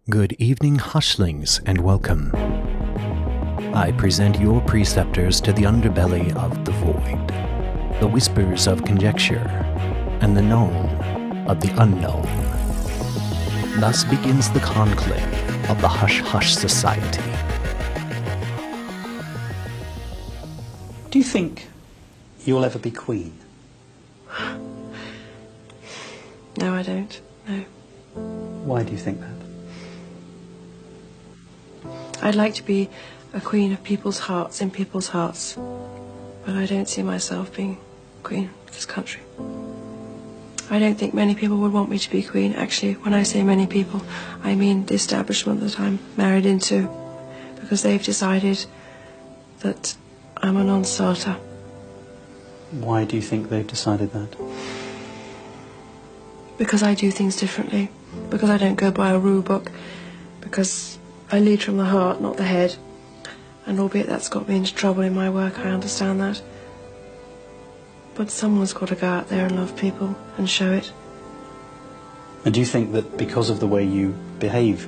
Good evening, hushlings, and welcome. I present your preceptors to the underbelly of the void, the whispers of conjecture, and the known of the unknown. Thus begins the conclave of the Hush Hush Society. Do you think you'll ever be queen? No, I don't. No. Why do you think that? I'd like to be a queen of people's hearts, in people's hearts. But I don't see myself being queen of this country. I don't think many people would want me to be queen. Actually, when I say many people, I mean the establishment that I'm married into. Because they've decided that I'm a non-starter. Why do you think they've decided that? Because I do things differently. Because I don't go by a rule book. Because I lead from the heart, not the head. And albeit that's got me into trouble in my work, I understand that. But someone's got to go out there and love people and show it. And do you think that because of the way you behave,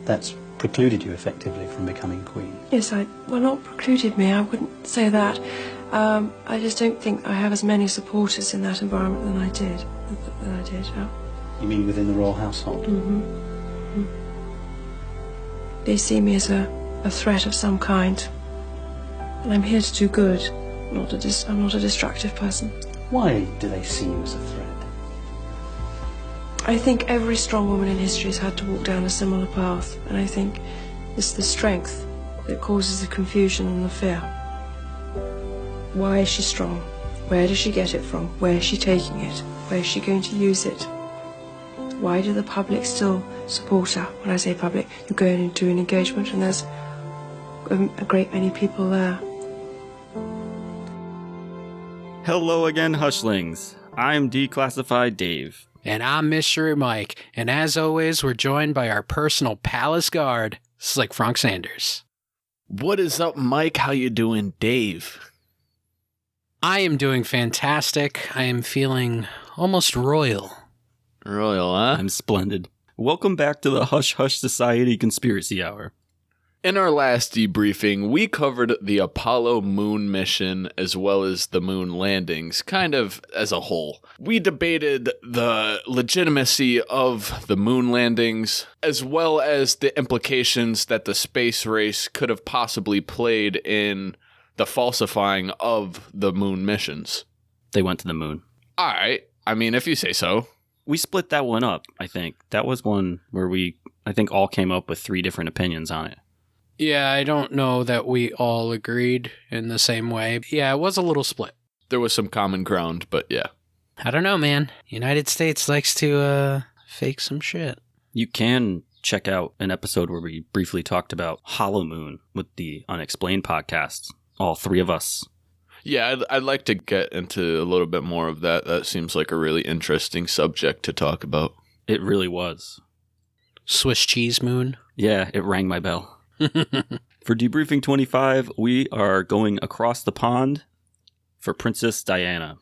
that's precluded you effectively from becoming queen? Yes, well, not precluded me, I wouldn't say that. I just don't think I have as many supporters in that environment than I did. Yeah. You mean within the royal household? Mm-hmm. They see me as a threat of some kind. And I'm here to do good. I'm not a destructive person. Why do they see you as a threat? I think every strong woman in history has had to walk down a similar path. And I think it's the strength that causes the confusion and the fear. Why is she strong? Where does she get it from? Where is she taking it? Where is she going to use it? Why do the public still support her? When I say public, you're going into an engagement and there's a great many people there. Hello again, Hushlings. I'm Declassified Dave. And I'm Mystery Mike. And as always, we're joined by our personal palace guard, Slick Frank Sanders. What is up, Mike? How you doing, Dave? I am doing fantastic. I am feeling almost royal. Royal, huh? I'm splendid. Welcome back to the Hush Hush Society Conspiracy Hour. In our last debriefing, we covered the Apollo moon mission as well as the moon landings, kind of as a whole. We debated the legitimacy of the moon landings, as well as the implications that the space race could have possibly played in the falsifying of the moon missions. They went to the moon. All right. I mean, if you say so. We split that one up, I think. That was one where I think, all came up with 3 different opinions on it. Yeah, I don't know that we all agreed in the same way. Yeah, it was a little split. There was some common ground, but yeah. I don't know, man. United States likes to fake some shit. You can check out an episode where we briefly talked about Hollow Moon with the Unexplained podcast. All 3 of us. Yeah, I'd like to get into a little bit more of that. That seems like a really interesting subject to talk about. It really was. Swiss cheese moon? Yeah, it rang my bell. For Debriefing 25, we are going across the pond for Princess Diana.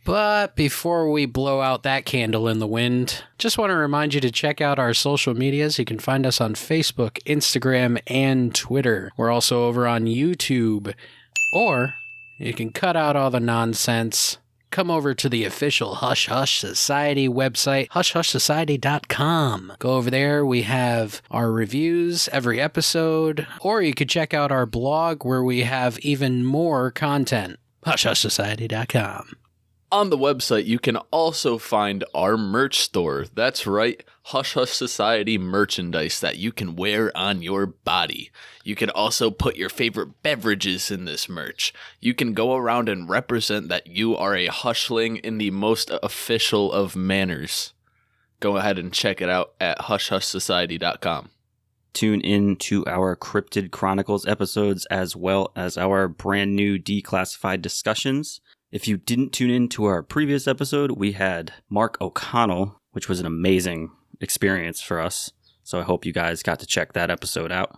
But before we blow out that candle in the wind, just want to remind you to check out our social medias. You can find us on Facebook, Instagram, and Twitter. We're also over on YouTube. Or you can cut out all the nonsense. Come over to the official Hush Hush Society website, hushhushsociety.com. Go over there. We have our reviews every episode. Or you could check out our blog where we have even more content, hushhushsociety.com. On the website, you can also find our merch store. That's right, Hush Hush Society merchandise that you can wear on your body. You can also put your favorite beverages in this merch. You can go around and represent that you are a Hushling in the most official of manners. Go ahead and check it out at hushhushsociety.com. Tune in to our Cryptid Chronicles episodes as well as our brand new Declassified discussions. If you didn't tune in to our previous episode, we had Mark O'Connell, which was an amazing experience for us. So I hope you guys got to check that episode out.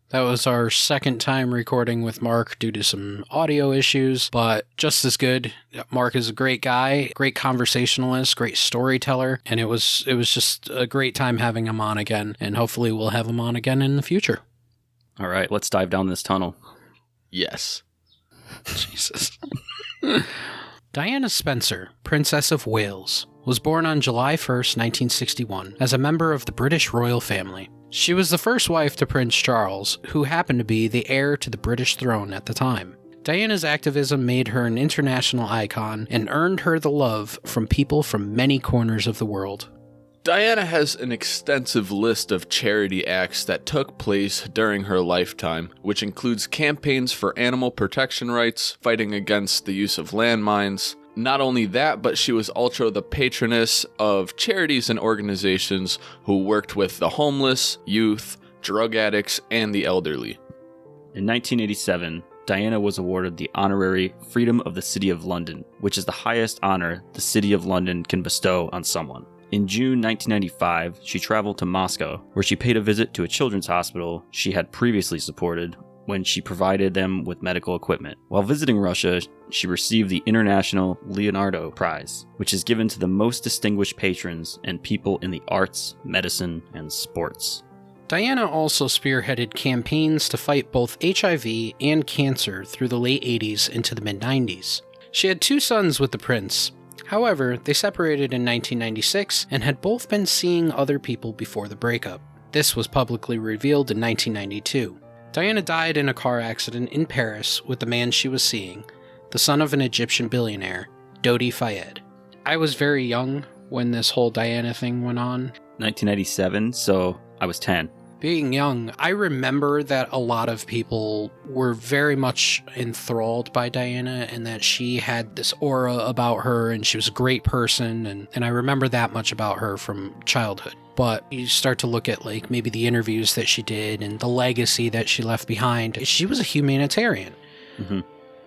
That was our second time recording with Mark due to some audio issues, but just as good. Mark is a great guy, great conversationalist, great storyteller, and it was just a great time having him on again, and hopefully we'll have him on again in the future. All right, let's dive down this tunnel. Yes. Jesus. Diana Spencer, Princess of Wales, was born on July 1st, 1961, as a member of the British royal family. She was the first wife to Prince Charles, who happened to be the heir to the British throne at the time. Diana's activism made her an international icon and earned her the love from people from many corners of the world. Diana has an extensive list of charity acts that took place during her lifetime, which includes campaigns for animal protection rights, fighting against the use of landmines. Not only that, but she was also the patroness of charities and organizations who worked with the homeless, youth, drug addicts, and the elderly. In 1987, Diana was awarded the honorary Freedom of the City of London, which is the highest honor the City of London can bestow on someone. In June 1995, she traveled to Moscow, where she paid a visit to a children's hospital she had previously supported when she provided them with medical equipment. While visiting Russia, she received the International Leonardo Prize, which is given to the most distinguished patrons and people in the arts, medicine, and sports. Diana also spearheaded campaigns to fight both HIV and cancer through the late 80s into the mid-90s. She had 2 sons with the prince. However, they separated in 1996 and had both been seeing other people before the breakup. This was publicly revealed in 1992. Diana died in a car accident in Paris with the man she was seeing, the son of an Egyptian billionaire, Dodi Fayed. I was very young when this whole Diana thing went on. 1997, so I was 10. Being young, I remember that a lot of people were very much enthralled by Diana and that she had this aura about her and she was a great person, and I remember that much about her from childhood. But you start to look at like maybe the interviews that she did and the legacy that she left behind. She was a humanitarian. Mm-hmm.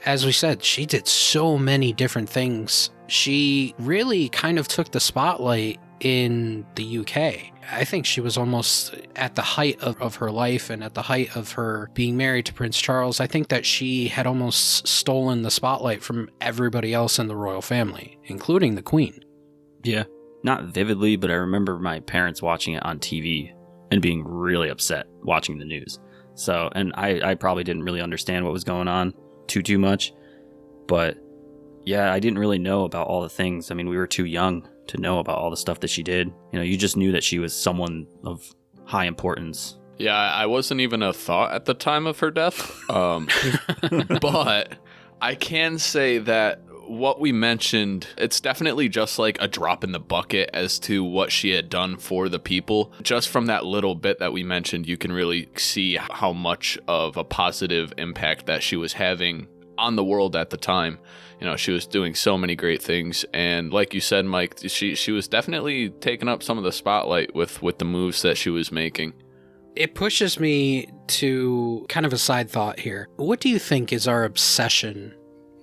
As we said, she did so many different things. She really kind of took the spotlight in the UK. I think she was almost at the height of her life and at the height of her being married to Prince Charles. I think that she had almost stolen the spotlight from everybody else in the royal family, including the Queen. Yeah. Not vividly, but I remember my parents watching it on TV and being really upset watching the news. So, and I probably didn't really understand what was going on too much. But yeah, I didn't really know about all the things. I mean, we were too young to know about all the stuff that she did. You know, you just knew that she was someone of high importance. Yeah, I wasn't even a thought at the time of her death. But I can say that what we mentioned, it's definitely just like a drop in the bucket as to what she had done for the people. Just from that little bit that we mentioned, you can really see how much of a positive impact that she was having on the world at the time. You know, she was doing so many great things. And like you said, Mike, she was definitely taking up some of the spotlight with the moves that she was making. It pushes me to kind of a side thought here. What do you think is our obsession?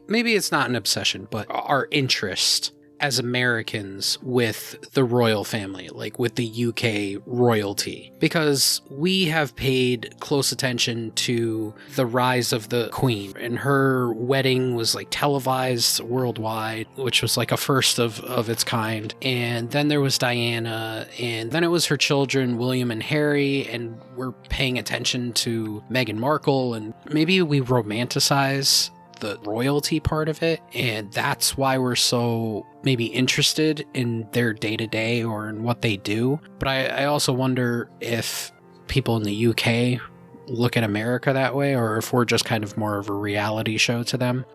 Maybe it's not an obsession, but our interest as Americans with the royal family, like with the UK royalty, because we have paid close attention to the rise of the Queen, and her wedding was like televised worldwide, which was like a first of its kind. And then there was Diana, and then it was her children, William and Harry, and we're paying attention to Meghan Markle, and maybe we romanticize the royalty part of it, and that's why we're so maybe interested in their day-to-day or in what they do. But I also wonder if people in the UK look at America that way, or if we're just kind of more of a reality show to them.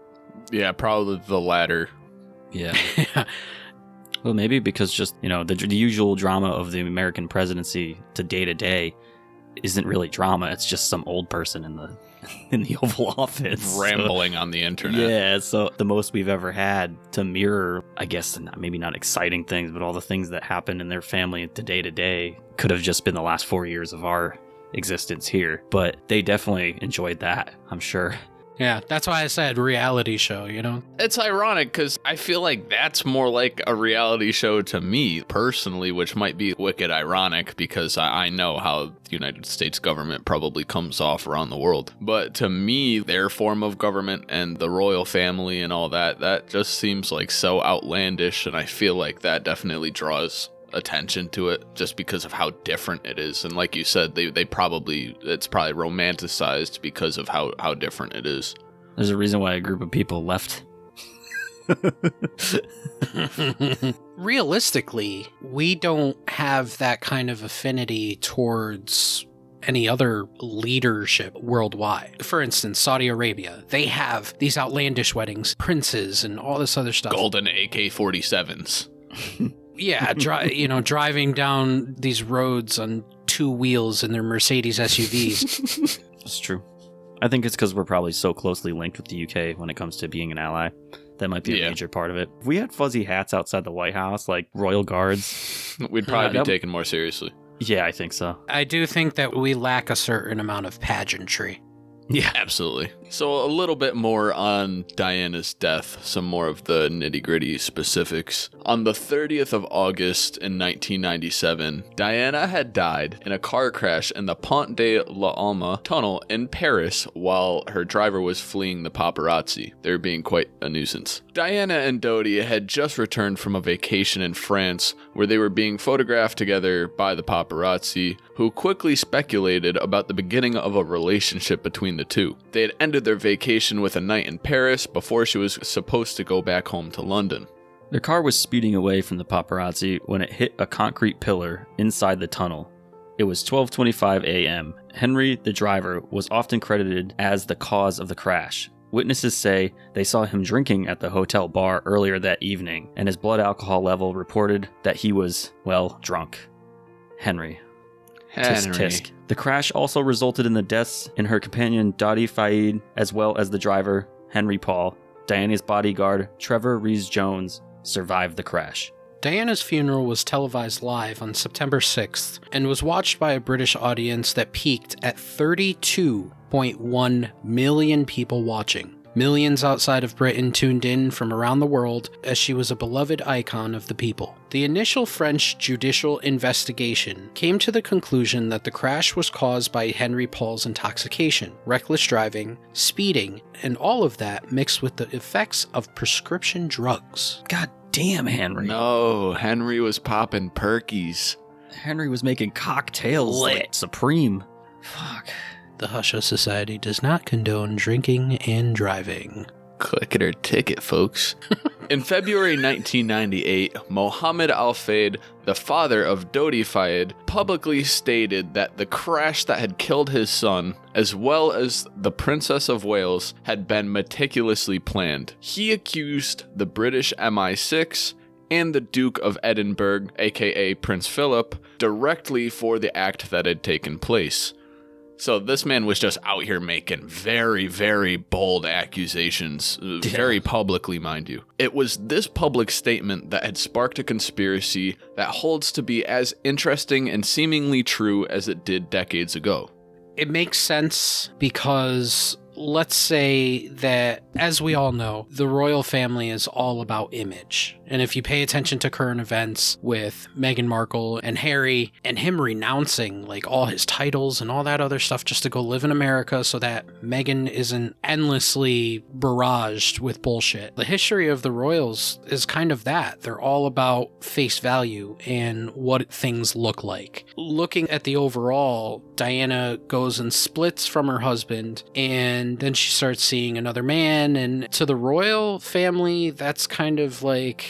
Yeah, probably the latter. Yeah. Well, maybe because just, you know, the usual drama of the American presidency to day isn't really drama. It's just some old person in the Oval Office rambling on the internet. Yeah, so the most we've ever had to mirror, I guess, maybe not exciting things, but all the things that happen in their family to day could have just been the last 4 years of our existence here. But they definitely enjoyed that, I'm sure. Yeah, that's why I said reality show, It's ironic because I feel like that's more like a reality show to me personally, which might be wicked ironic because I know how the United States government probably comes off around the world. But to me, their form of government and the royal family and all that just seems like so outlandish. And I feel like that definitely draws attention to it just because of how different it is. And like you said, it's probably romanticized because of how different it is. There's a reason why a group of people left. Realistically, we don't have that kind of affinity towards any other leadership worldwide. For instance, Saudi Arabia, they have these outlandish weddings, princes and all this other stuff. Golden AK-47s. Yeah, driving down these roads on two wheels in their Mercedes SUVs. That's true. I think it's because we're probably so closely linked with the UK when it comes to being an ally. That might be a major part of it. If we had fuzzy hats outside the White House, like royal guards, we'd probably be taken more seriously. Yeah, I think so. I do think that we lack a certain amount of pageantry. Yeah, absolutely. So a little bit more on Diana's death, some more of the nitty-gritty specifics. On the 30th of August in 1997, Diana had died in a car crash in the Pont de l'Alma tunnel in Paris while her driver was fleeing the paparazzi. They were being quite a nuisance. Diana and Dodi had just returned from a vacation in France where they were being photographed together by the paparazzi, who quickly speculated about the beginning of a relationship between the two. They had ended their vacation with a night in Paris before she was supposed to go back home to London. Their car was speeding away from the paparazzi when it hit a concrete pillar inside the tunnel. It was 12:25 a.m. Henry, the driver, was often credited as the cause of the crash. Witnesses say they saw him drinking at the hotel bar earlier that evening, and his blood alcohol level reported that he was, drunk. Henry. Tisk tisk. The crash also resulted in the deaths in her companion Dodi Fayed, as well as the driver, Henry Paul. Diana's bodyguard, Trevor Rees-Jones, survived the crash. Diana's funeral was televised live on September 6th and was watched by a British audience that peaked at 32.1 million people watching. Millions outside of Britain tuned in from around the world as she was a beloved icon of the people. The initial French judicial investigation came to the conclusion that the crash was caused by Henry Paul's intoxication, reckless driving, speeding, and all of that mixed with the effects of prescription drugs. God damn, Henry. No, Henry was popping perkies. Henry was making cocktails like Supreme. Fuck. The Hush Hush Society does not condone drinking and driving. Click it or ticket, folks. In February 1998, Mohammed Al-Fayed, the father of Dodi Fayed, publicly stated that the crash that had killed his son, as well as the Princess of Wales, had been meticulously planned. He accused the British MI6 and the Duke of Edinburgh, aka Prince Philip, directly for the act that had taken place. So this man was just out here making very, very bold accusations, very publicly, mind you. It was this public statement that had sparked a conspiracy that holds to be as interesting and seemingly true as it did decades ago. It makes sense because let's say that, as we all know, the royal family is all about image. And if you pay attention to current events with Meghan Markle and Harry and him renouncing like all his titles and all that other stuff just to go live in America so that Meghan isn't endlessly barraged with bullshit. The history of the royals is kind of that. They're all about face value and what things look like. Looking at the overall, Diana goes and splits from her husband, and then she starts seeing another man, and to the royal family, that's kind of like,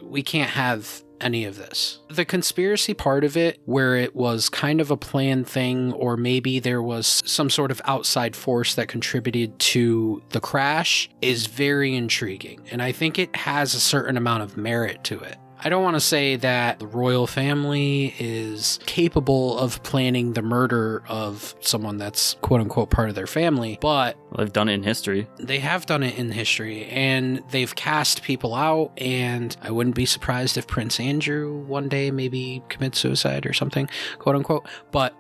we can't have any of this. The conspiracy part of it, where it was kind of a planned thing, or maybe there was some sort of outside force that contributed to the crash, is very intriguing, and I think it has a certain amount of merit to it. I don't want to say that the royal family is capable of planning the murder of someone that's quote-unquote part of their family, but they've done it in history. They have done it in history, and they've cast people out, and I wouldn't be surprised if Prince Andrew one day maybe commits suicide or something, quote-unquote, but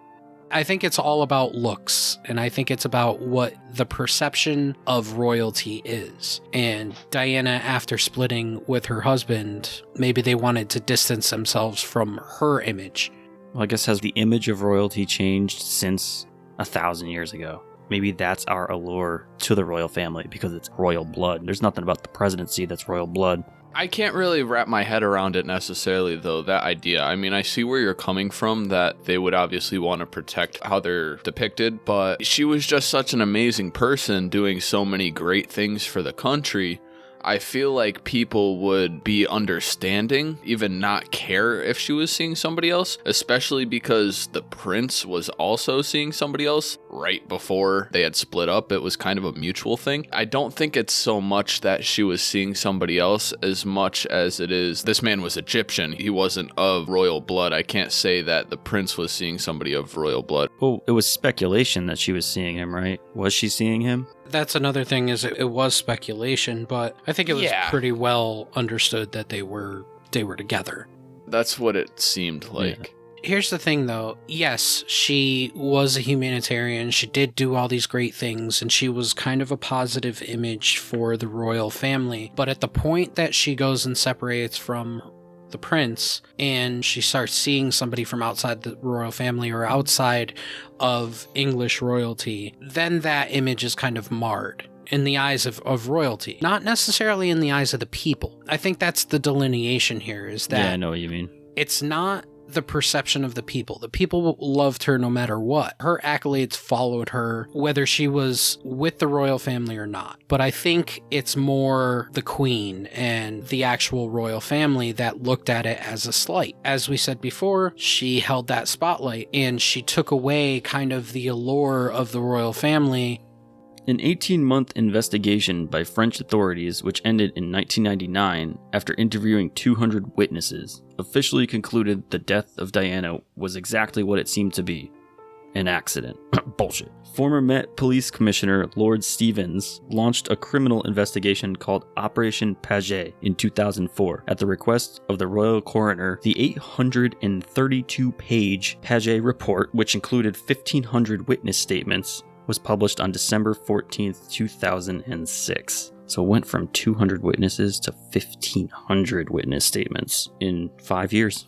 I think it's all about looks, and I think it's about what the perception of royalty is. And Diana, after splitting with her husband, maybe they wanted to distance themselves from her image. Well, I guess has the image of royalty changed since 1,000 years ago? Maybe that's our allure to the royal family, because it's royal blood. There's nothing about the presidency that's royal blood. I can't really wrap my head around it necessarily, though, that idea. I mean, I see where you're coming from, that they would obviously want to protect how they're depicted, but she was just such an amazing person doing so many great things for the country. I feel like people would be understanding, even not care if she was seeing somebody else, especially because the prince was also seeing somebody else right before they had split up. It was kind of a mutual thing. I don't think it's so much that she was seeing somebody else as much as it is this man was Egyptian. He wasn't of royal blood. I can't say that the prince was seeing somebody of royal blood. Well, it was speculation that she was seeing him, right? Was she seeing him? That's another thing, is it was speculation, but I think it was pretty well understood that they were together. That's what it seemed like. Yeah. Here's the thing, though. Yes, she was a humanitarian. She did do all these great things, and she was kind of a positive image for the royal family. But at the point that she goes and separates from the prince, and she starts seeing somebody from outside the royal family or outside of English royalty, then that image is kind of marred in the eyes of royalty, not necessarily in the eyes of the people. I think that's the delineation here, is that Yeah, I know what you mean. it's not the perception of the people. The people loved her no matter what. Her accolades followed her, whether she was with the royal family or not. But I think it's more the queen and the actual royal family that looked at it as a slight. As we said before, she held that spotlight, and she took away kind of the allure of the royal family. An 18-month investigation by French authorities, which ended in 1999 after interviewing 200 witnesses, officially concluded the death of Diana was exactly what it seemed to be: an accident. Bullshit. Former Met Police Commissioner Lord Stevens launched a criminal investigation called Operation Paget in 2004 at the request of the royal coroner. The 832-page Paget report, which included 1,500 witness statements, was published on December 14th, 2006. So it went from 200 witnesses to 1,500 witness statements in 5 years.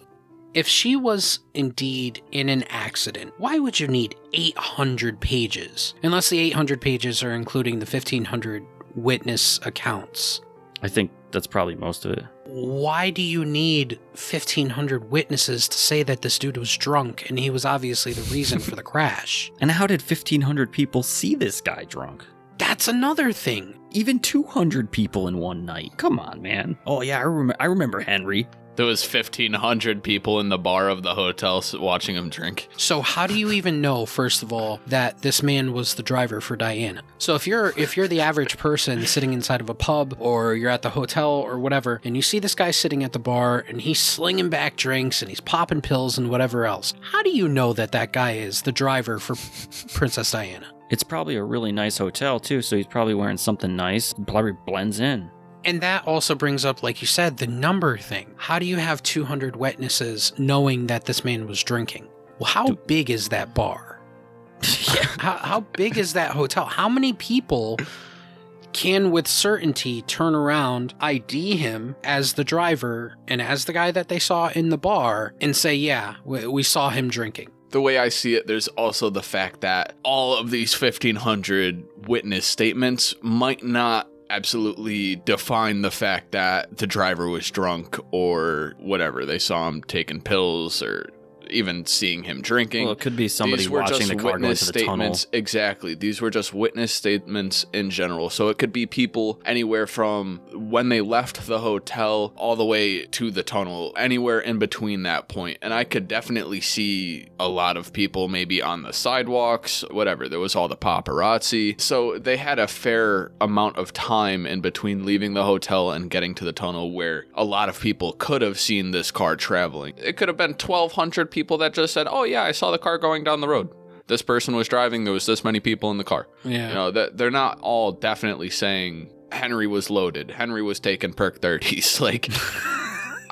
If she was indeed in an accident, why would you need 800 pages? Unless the 800 pages are including the 1,500 witness accounts. I think that's probably most of it. Why do you need 1,500 witnesses to say that this dude was drunk and he was obviously the reason for the crash? And how did 1,500 people see this guy drunk? That's another thing. Even 200 people in one night. Come on, man. Oh yeah, I remember Henry. There was 1,500 people in the bar of the hotel watching him drink. So how do you even know, first of all, that this man was the driver for Diana? So if you're the average person sitting inside of a pub, or you're at the hotel or whatever, and you see this guy sitting at the bar and he's slinging back drinks and he's popping pills and whatever else, how do you know that that guy is the driver for Princess Diana? It's probably a really nice hotel too, so he's probably wearing something nice. Probably blends in. And that also brings up, like you said, the number thing. How do you have 200 witnesses knowing that this man was drinking? Well, how big is that bar? How big is that hotel? How many people can with certainty turn around, ID him as the driver and as the guy that they saw in the bar and say, yeah, we saw him drinking? The way I see it, there's also the fact that all of these 1,500 witness statements might not absolutely define the fact that the driver was drunk or whatever. They saw him taking pills or even seeing him drinking. Well, it could be somebody watching the car go into the tunnel. Exactly. These were just witness statements in general. So it could be people anywhere from when they left the hotel all the way to the tunnel, anywhere in between that point. And I could definitely see a lot of people maybe on the sidewalks, whatever. There was all the paparazzi. So they had a fair amount of time in between leaving the hotel and getting to the tunnel where a lot of people could have seen this car traveling. It could have been 1,200 people that just said, oh yeah, I saw the car going down the road. This person was driving, there was this many people in the car. Yeah. You know, that they're not all definitely saying Henry was loaded, Henry was taking perk 30s. Like,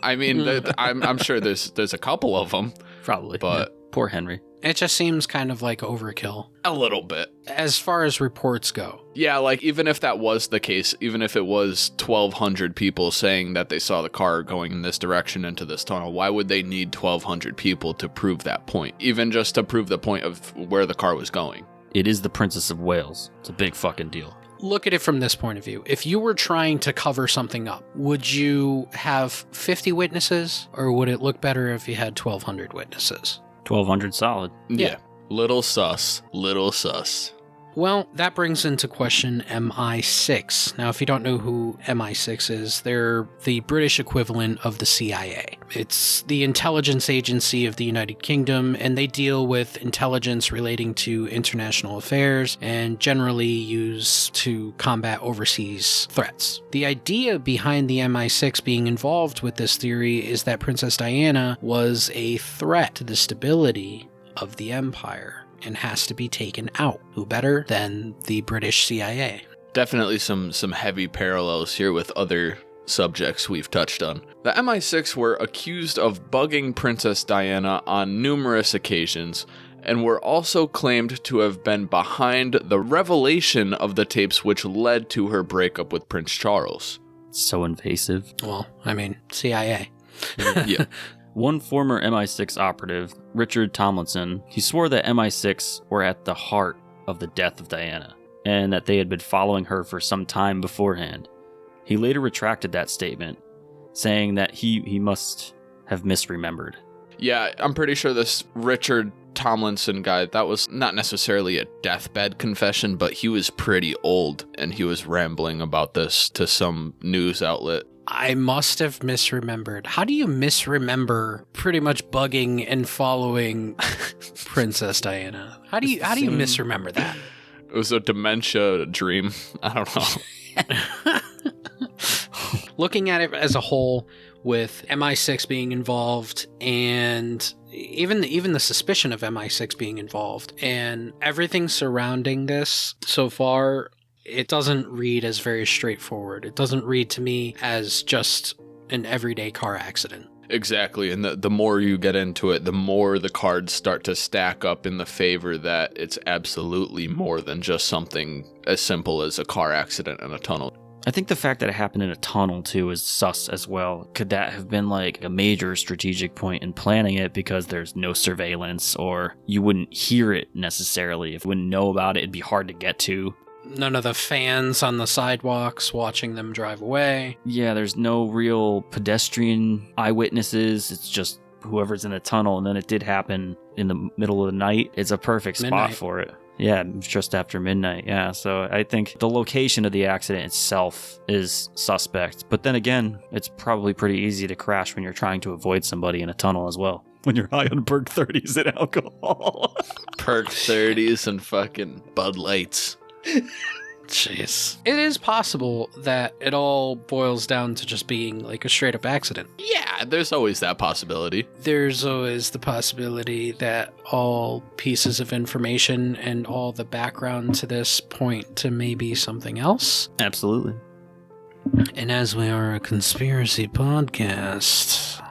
I mean, I'm sure there's a couple of them. Probably. But yeah. Poor Henry. It just seems kind of like overkill. A little bit. As far as reports go. Yeah, like even if that was the case, even if it was 1,200 people saying that they saw the car going in this direction into this tunnel, why would they need 1,200 people to prove that point? Even just to prove the point of where the car was going. It is the Princess of Wales. It's a big fucking deal. Look at it from this point of view. If you were trying to cover something up, would you have 50 witnesses, or would it look better if you had 1,200 witnesses? 1,200 solid. Yeah. Little sus. Little sus. Well, that brings into question MI6. Now, if you don't know who MI6 is, they're the British equivalent of the CIA. It's the intelligence agency of the United Kingdom, and they deal with intelligence relating to international affairs and generally use to combat overseas threats. The idea behind the MI6 being involved with this theory is that Princess Diana was a threat to the stability of the empire and has to be taken out. Who better than the British CIA? Definitely some heavy parallels here with other subjects we've touched on. The MI6 were accused of bugging Princess Diana on numerous occasions, and were also claimed to have been behind the revelation of the tapes which led to her breakup with Prince Charles. So invasive. Well, I mean, CIA. Yeah. One former MI6 operative, Richard Tomlinson, he swore that MI6 were at the heart of the death of Diana, and that they had been following her for some time beforehand. He later retracted that statement, saying that he must have misremembered. Yeah, I'm pretty sure this Richard Tomlinson guy, that was not necessarily a deathbed confession, but he was pretty old, and he was rambling about this to some news outlet. I must have misremembered. How do you misremember pretty much bugging and following Princess Diana? How do you misremember that? It was a dementia dream. I don't know. Looking at it as a whole, with MI6 being involved and even the suspicion of MI6 being involved and everything surrounding this so far, it doesn't read as very straightforward. It doesn't read to me as just an everyday car accident. Exactly, and the more you get into it, the more the cards start to stack up in the favor that it's absolutely more than just something as simple as a car accident in a tunnel. I think the fact that it happened in a tunnel, too, is sus as well. Could that have been like a major strategic point in planning it because there's no surveillance, or you wouldn't hear it necessarily? If you wouldn't know about it, it'd be hard to get to. None of the fans on the sidewalks watching them drive away. Yeah, there's no real pedestrian eyewitnesses. It's just whoever's in the tunnel, and then it did happen in the middle of the night. It's a perfect spot for it. Yeah, just after midnight. Yeah, so I think the location of the accident itself is suspect. But then again, it's probably pretty easy to crash when you're trying to avoid somebody in a tunnel as well. When you're high on Perk 30s and alcohol. Perk 30s and fucking Bud Lights. Jeez. It is possible that it all boils down to just being like a straight up accident. Yeah, there's always that possibility. There's always the possibility that all pieces of information and all the background to this point to maybe something else. Absolutely. And as we are a conspiracy podcast,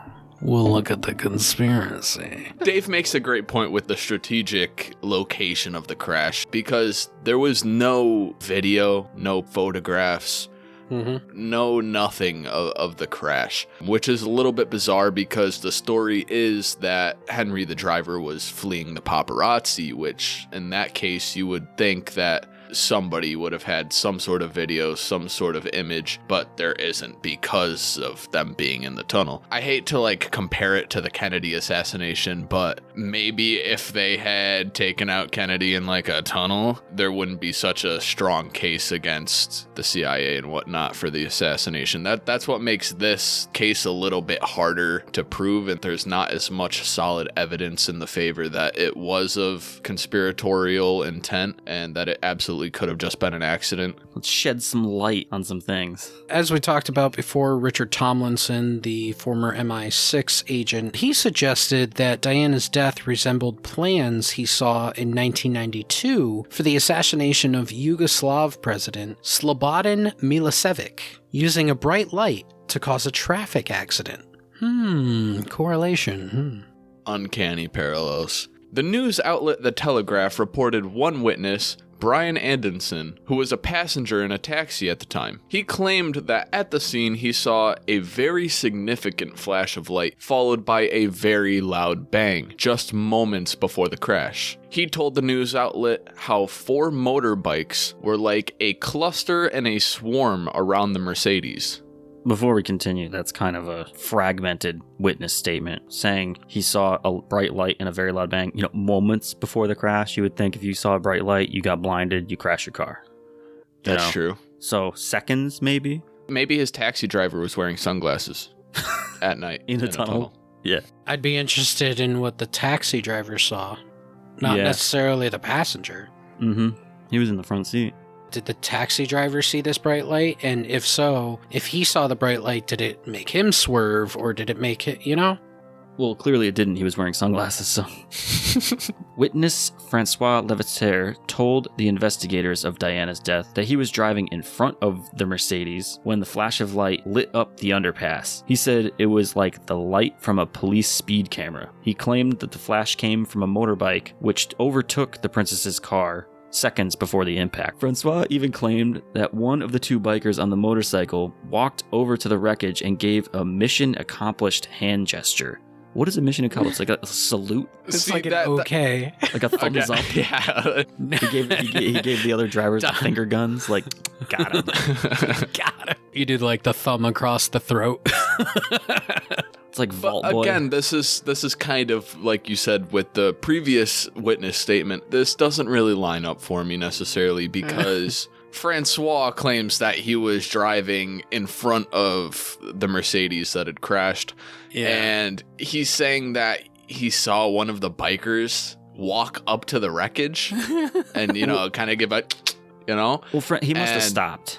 we'll look at the conspiracy. Dave makes a great point with the strategic location of the crash, because there was no video, no photographs, no nothing of the crash, which is a little bit bizarre because the story is that Henry the driver was fleeing the paparazzi, which in that case you would think that somebody would have had some sort of video, some sort of image, but there isn't because of them being in the tunnel. I hate to compare it to the Kennedy assassination, but maybe if they had taken out Kennedy in a tunnel, there wouldn't be such a strong case against the CIA and whatnot for the assassination. That's what makes this case a little bit harder to prove, and there's not as much solid evidence in the favor that it was of conspiratorial intent and that it absolutely could have just been an accident. Let's shed some light on some things. As we talked about before, Richard Tomlinson, the former MI6 agent, he suggested that Diana's death resembled plans he saw in 1992 for the assassination of Yugoslav president Slobodan Milosevic, using a bright light to cause a traffic accident. Correlation. Uncanny parallels. The news outlet The Telegraph reported one witness, Brian Anderson, who was a passenger in a taxi at the time. He claimed that at the scene he saw a very significant flash of light followed by a very loud bang just moments before the crash. He told the news outlet how 4 motorbikes were like a cluster and a swarm around the Mercedes. Before we continue, that's kind of a fragmented witness statement saying he saw a bright light and a very loud bang, moments before the crash. You would think if you saw a bright light, you got blinded, you crashed your car. That's true. So seconds, maybe? Maybe his taxi driver was wearing sunglasses at night. in a tunnel. Yeah. I'd be interested in what the taxi driver saw, not necessarily the passenger. Mm-hmm. He was in the front seat. Did the taxi driver see this bright light? And if so, if he saw the bright light, did it make him swerve or did it make it, Well, clearly it didn't. He was wearing sunglasses, so. Witness Francois Levasseur told the investigators of Diana's death that he was driving in front of the Mercedes when the flash of light lit up the underpass. He said it was like the light from a police speed camera. He claimed that the flash came from a motorbike, which overtook the princess's car seconds before the impact. Francois even claimed that one of the 2 bikers on the motorcycle walked over to the wreckage and gave a mission accomplished hand gesture. What is a mission accomplished? Like a salute? It's like an okay. Like a thumbs up? Yeah. He gave the other drivers the finger guns, like, got him. Got him. You did like the thumb across the throat. It's like Vault Boy. Again, this is kind of like you said with the previous witness statement. This doesn't really line up for me necessarily because Francois claims that he was driving in front of the Mercedes that had crashed. Yeah. And he's saying that he saw one of the bikers walk up to the wreckage and, kind of give a, Well, he must have stopped.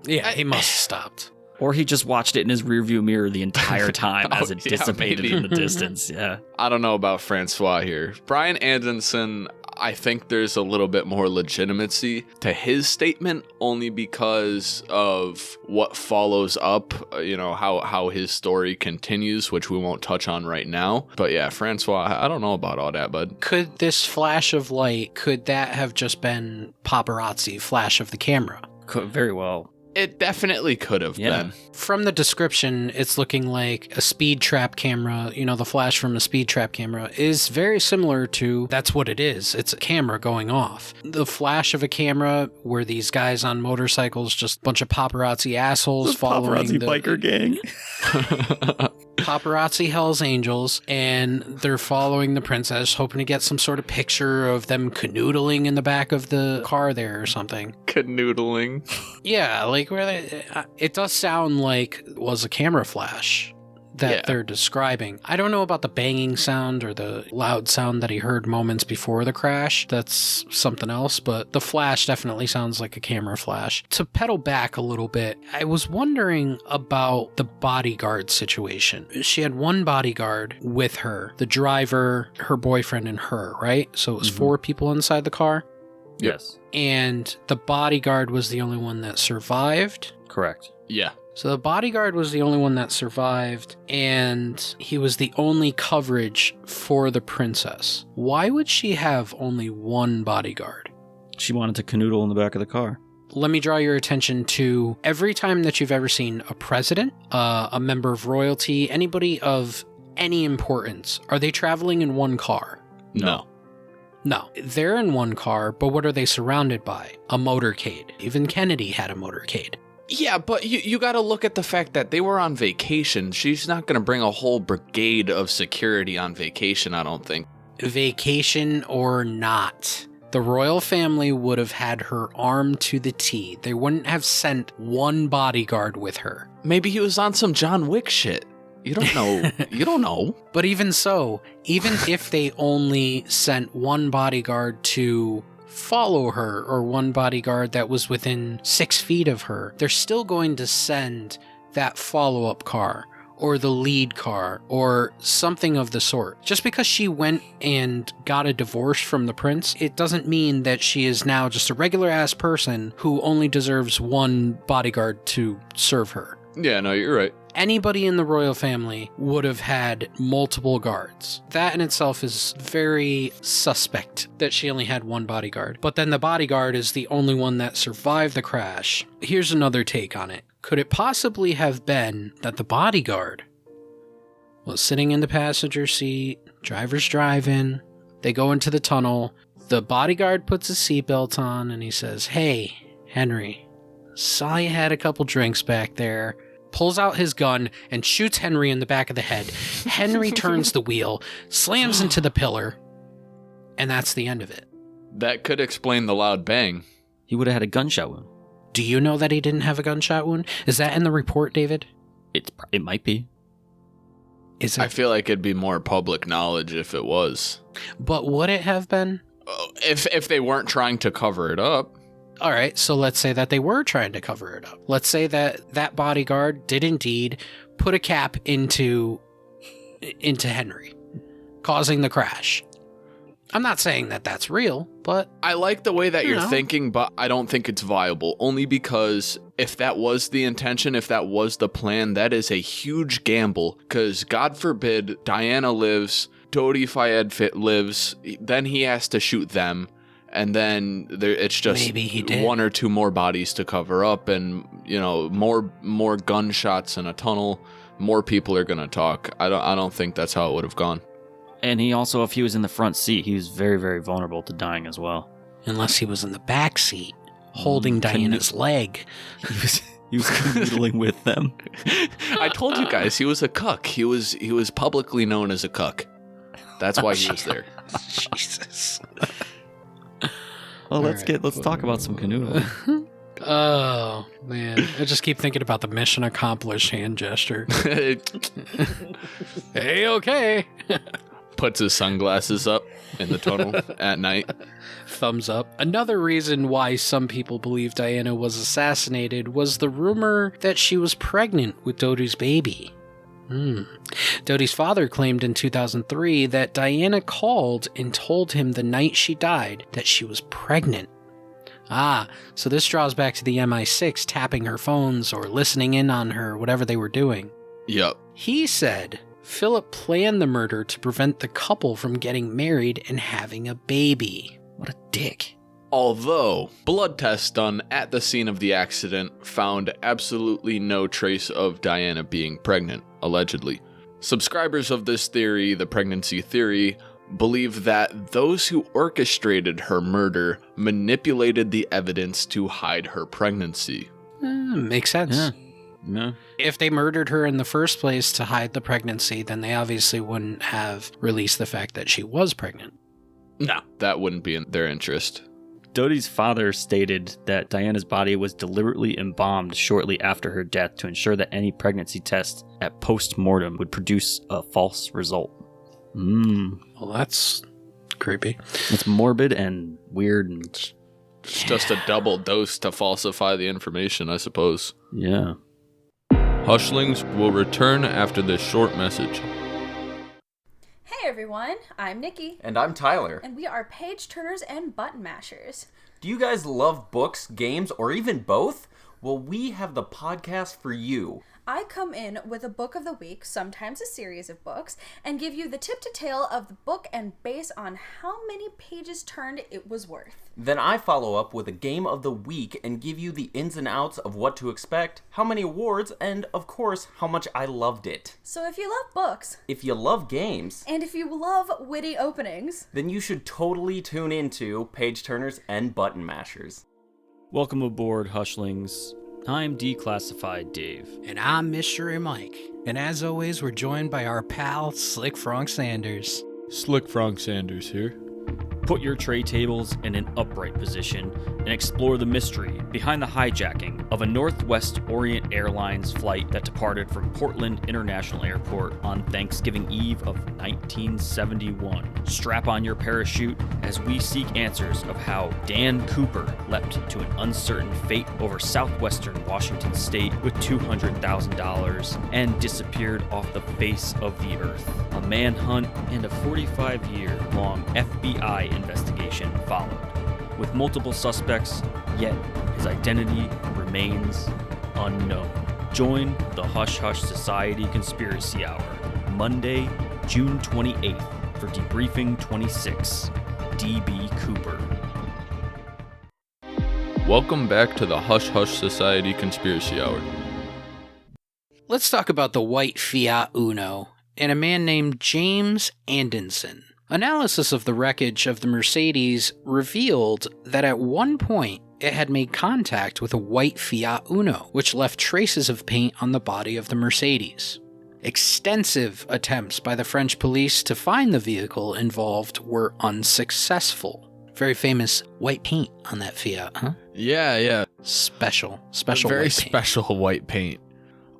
Yeah, he must have stopped. Or he just watched it in his rearview mirror the entire time as it dissipated in the distance. Yeah. I don't know about Francois here. Brian Anderson, I think there's a little bit more legitimacy to his statement only because of what follows up, how his story continues, which we won't touch on right now. But yeah, Francois, I don't know about all that, bud. Could this flash of light, could that have just been paparazzi flash of the camera? Could very well. It definitely could have been. From the description, it's looking like a speed trap camera, the flash from a speed trap camera is very similar to, that's what it is. It's a camera going off. The flash of a camera where these guys on motorcycles, just a bunch of paparazzi assholes following the biker gang. Paparazzi Hell's Angels, and they're following the princess, hoping to get some sort of picture of them canoodling in the back of the car there or something. Canoodling? Yeah, like it does sound like it was a camera flash that they're describing. I don't know about the banging sound or the loud sound that he heard moments before the crash. That's something else, but the flash definitely sounds like a camera flash. To pedal back a little bit, I was wondering about the bodyguard situation. She had one bodyguard with her, the driver, her boyfriend, and her, right? So it was 4 people inside the car? Yes. And the bodyguard was the only one that survived? Correct. Yeah. So the bodyguard was the only one that survived, and he was the only coverage for the princess. Why would she have only one bodyguard? She wanted to canoodle in the back of the car. Let me draw your attention to every time that you've ever seen a president, a member of royalty, anybody of any importance, are they traveling in one car? No. No, they're in one car, but what are they surrounded by? A motorcade. Even Kennedy had a motorcade. Yeah, but you got to look at the fact that they were on vacation. She's not going to bring a whole brigade of security on vacation, I don't think. Vacation or not, the royal family would have had her armed to the T. They wouldn't have sent one bodyguard with her. Maybe he was on some John Wick shit. You don't know. You don't know. But even so, even if they only sent one bodyguard to follow her or one bodyguard that was within 6 feet of her, they're still going to send that follow-up car or the lead car or something of the sort. Just because she went and got a divorce from the prince, it doesn't mean that she is now just a regular ass person who only deserves one bodyguard to serve her. Yeah, no, you're right. Anybody in the royal family would have had multiple guards. That in itself is very suspect that she only had one bodyguard. But then the bodyguard is the only one that survived the crash. Here's another take on it. Could it possibly have been that the bodyguard was sitting in the passenger seat, driver's driving, they go into the tunnel, the bodyguard puts his seatbelt on and he says, "Hey, Henry, saw you had a couple drinks back there," pulls out his gun and shoots Henry in the back of the head. Henry turns the wheel, slams into the pillar, and that's the end of it. That could explain the loud bang. He would have had a gunshot wound. Do you know that he didn't have a gunshot wound? Is that in the report, David? It might be. Is it? I feel like it'd be more public knowledge if it was. But would it have been? If they weren't trying to cover it up. All right, so let's say that they were trying to cover it up. Let's say that that bodyguard did indeed put a cap into Henry, causing the crash. I'm not saying that that's real, but... I like the way that you're thinking, but I don't think it's viable. Only because if that was the intention, if that was the plan, that is a huge gamble. Because God forbid Diana lives, Dodi Fayed lives, then he has to shoot them. And then it's just Maybe he did. one or two more bodies to cover up, and more gunshots in a tunnel. More people are gonna talk. I don't think that's how it would have gone. And he also, if he was in the front seat, he was very, very vulnerable to dying as well. Unless he was in the back seat, holding Diana's leg. He was canoodling with them. I told you guys he was a cuck. He was publicly known as a cuck. That's why he was there. Jesus. Well, let's talk about some canoodling. Oh, man. I just keep thinking about the mission accomplished hand gesture. Hey, okay. Puts his sunglasses up in the tunnel at night. Thumbs up. Another reason why some people believe Diana was assassinated was the rumor that she was pregnant with Dodi's baby. Dodi's father claimed in 2003 that Diana called and told him the night she died that she was pregnant. So this draws back to the MI6 tapping her phones or listening in on her, whatever they were doing. Yep. He said Philip planned the murder to prevent the couple from getting married and having a baby. What a dick. Although, blood tests done at the scene of the accident found absolutely no trace of Diana being pregnant, allegedly. Subscribers of this theory, the pregnancy theory, believe that those who orchestrated her murder manipulated the evidence to hide her pregnancy. Makes sense. Yeah. No. If they murdered her in the first place to hide the pregnancy, then they obviously wouldn't have released the fact that she was pregnant. No, that wouldn't be in their interest. Dodi's father stated that Diana's body was deliberately embalmed shortly after her death to ensure that any pregnancy test at post-mortem would produce a false result. Well, that's creepy. It's morbid and weird and... It's just a double dose to falsify the information, I suppose. Yeah. Hushlings will return after this short message. Hey everyone, I'm Nikki. And I'm Tyler. And we are page turners and button mashers. Do you guys love books, games, or even both? Well, we have the podcast for you. I come in with a book of the week, sometimes a series of books, and give you the tip to tail of the book and base on how many pages turned it was worth. Then I follow up with a game of the week and give you the ins and outs of what to expect, how many awards, and of course, how much I loved it. So if you love books, if you love games, and if you love witty openings, then you should totally tune into Page Turners and Button Mashers. Welcome aboard, Hushlings. I'm Declassified Dave. And I'm Mystery Mike. And as always, we're joined by our pal, Slick Frank Sanders. Slick Frank Sanders here. Put your tray tables in an upright position and explore the mystery behind the hijacking of a Northwest Orient Airlines flight that departed from Portland International Airport on Thanksgiving Eve of 1971. Strap on your parachute as we seek answers of how Dan Cooper leapt to an uncertain fate over southwestern Washington state with $200,000 and disappeared off the face of the earth. A manhunt and a 45-year-long FBI investigation followed, with multiple suspects, yet his identity remains unknown. Join the Hush Hush Society Conspiracy Hour, Monday, June 28th for Debriefing 26, D.B. Cooper. Welcome back to the Hush Hush Society Conspiracy Hour. Let's talk about the white Fiat Uno and a man named James Anderson. Analysis of the wreckage of the Mercedes revealed that at one point it had made contact with a white Fiat Uno, which left traces of paint on the body of the Mercedes. Extensive attempts by the French police to find the vehicle involved were unsuccessful. Very famous white paint on that Fiat, huh? Yeah. Special Very white paint. special white paint.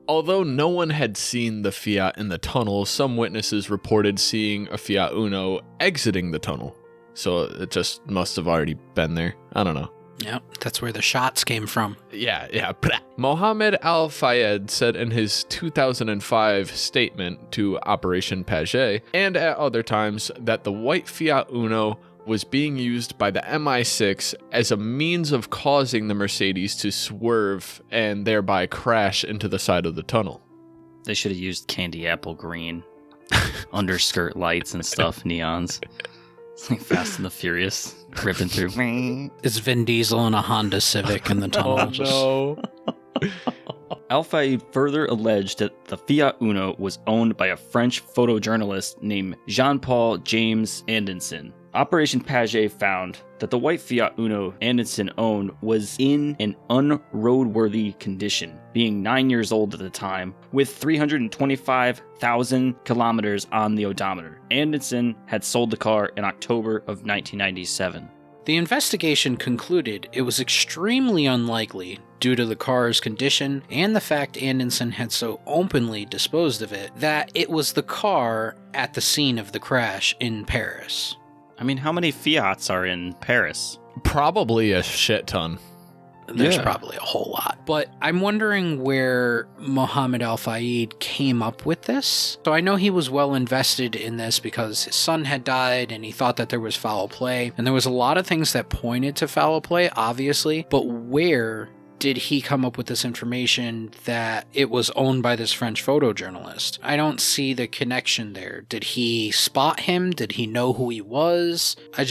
Although no one had seen the Fiat in the tunnel, some witnesses reported seeing a Fiat Uno exiting the tunnel. So it just must have already been there. I don't know. Yep, that's where the shots came from. Yeah. Mohammed Al-Fayed said in his 2005 statement to Operation Paget, and at other times, that the white Fiat Uno was being used by the MI6 as a means of causing the Mercedes to swerve and thereby crash into the side of the tunnel. They should have used candy apple green, underskirt lights and stuff, neons. It's like Fast and the Furious, ripping through. It's Vin Diesel in a Honda Civic in the tunnel. no. Al-Fayed further alleged that the Fiat Uno was owned by a French photojournalist named Jean-Paul James Anderson. Operation Paget found that the white Fiat Uno Anderson owned was in an unroadworthy condition, being 9 years old at the time, with 325,000 kilometers on the odometer. Anderson had sold the car in October of 1997. The investigation concluded it was extremely unlikely, due to the car's condition and the fact Anderson had so openly disposed of it, that it was the car at the scene of the crash in Paris. I mean, how many Fiats are in Paris? Probably a shit ton. There's probably a whole lot. But I'm wondering where Mohammed Al-Fayed came up with this. So I know he was well invested in this because his son had died and he thought that there was foul play. And there was a lot of things that pointed to foul play, obviously. But where did he come up with this information that it was owned by this French photojournalist? I don't see the connection there. Did he spot him? Did he know who he was? I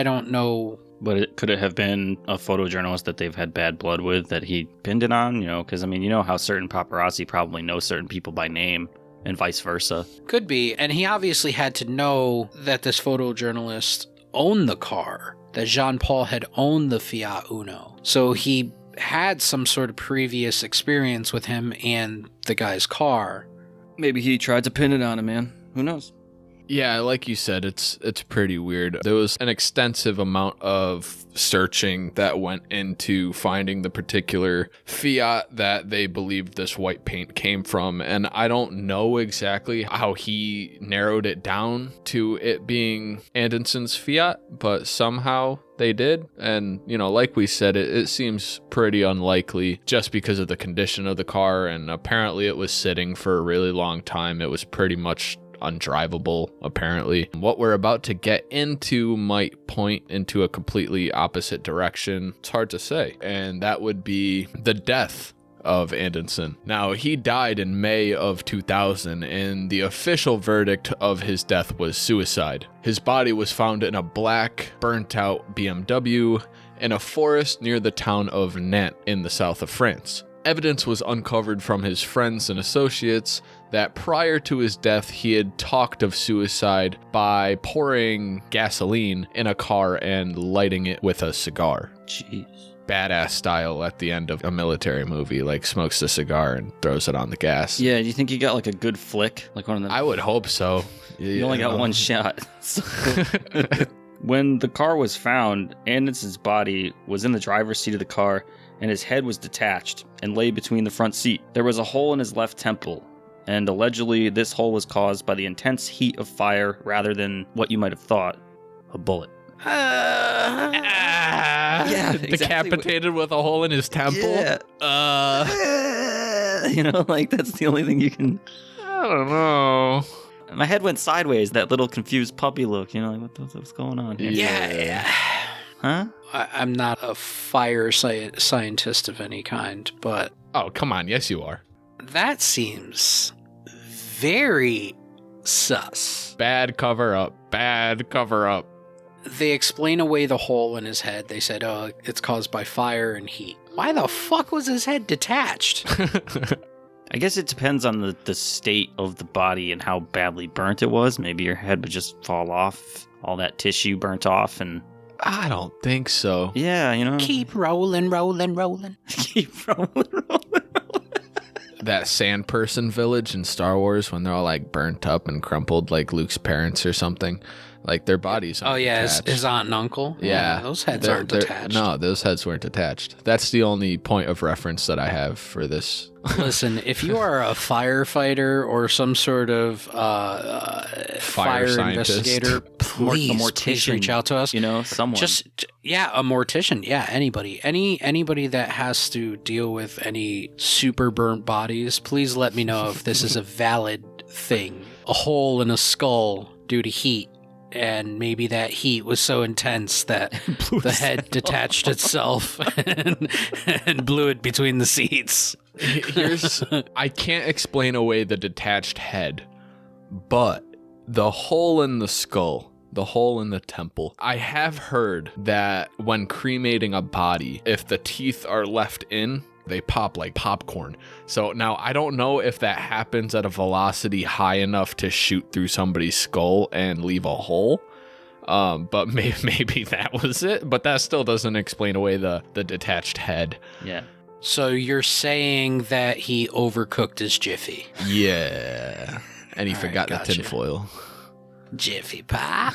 don't know. But could it have been a photojournalist that they've had bad blood with that he pinned it on? You know, because I mean, you know how certain paparazzi probably know certain people by name and vice versa. Could be. And he obviously had to know that this photojournalist owned the car, that Jean-Paul had owned the Fiat Uno. So he had some sort of previous experience with him and the guy's car. Maybe he tried to pin it on him, man. Who knows? Yeah, like you said, it's pretty weird. There was an extensive amount of searching that went into finding the particular Fiat that they believed this white paint came from, and I don't know exactly how he narrowed it down to it being Anderson's Fiat, but somehow they did. And, you know, like we said, it seems pretty unlikely just because of the condition of the car, and apparently it was sitting for a really long time. It was pretty much undrivable, apparently. What we're about to get into might point into a completely opposite direction. It's hard to say. And that would be the death of Anderson. Now, he died in May of 2000, and the official verdict of his death was suicide. His body was found in a black, burnt-out BMW in a forest near the town of Nantes in the south of France. Evidence was uncovered from his friends and associates that prior to his death, he had talked of suicide by pouring gasoline in a car and lighting it with a cigar. Jeez. Badass style at the end of a military movie, like smokes the cigar and throws it on the gas. Yeah, do you think you got like a good flick? Like one of them? I would hope so. You only got one shot. When the car was found, Anderson's body was in the driver's seat of the car, and his head was detached and lay between the front seat. There was a hole in his left temple, and allegedly this hole was caused by the intense heat of fire rather than what you might have thought, a bullet. Yeah, exactly. Decapitated with a hole in his temple? Yeah. You know, like that's the only thing you can... I don't know. My head went sideways, that little confused puppy look, you know, like what's going on here? Yeah. Huh? I'm not a fire scientist of any kind, but... Oh, come on. Yes, you are. That seems very sus. Bad cover up. They explain away the hole in his head. They said, oh, it's caused by fire and heat. Why the fuck was his head detached? I guess it depends on the state of the body and how badly burnt it was. Maybe your head would just fall off, all that tissue burnt off, and... I don't think so. Yeah, you know. Keep rolling. Keep rolling. That sand person village in Star Wars when they're all like burnt up and crumpled like Luke's parents or something. Like their bodies aren't detached. His aunt and uncle. Yeah. Those heads aren't detached. No, those heads weren't attached. That's the only point of reference that I have for this. Listen, if you are a firefighter or some sort of fire investigator, please reach out to us. You know, someone. A mortician. Yeah, anybody. Anybody that has to deal with any super burnt bodies, please let me know if this is a valid thing. A hole in a skull due to heat. And maybe that heat was so intense that the head detached itself and blew it between the seats. I can't explain away the detached head, but the hole in the skull, the hole in the temple. I have heard that when cremating a body, if the teeth are left in, they pop like popcorn. So now I don't know if that happens at a velocity high enough to shoot through somebody's skull and leave a hole. But maybe that was it. But that still doesn't explain away the detached head. Yeah. So you're saying that he overcooked his Jiffy? Yeah. And he forgot the tinfoil. Jiffy pop.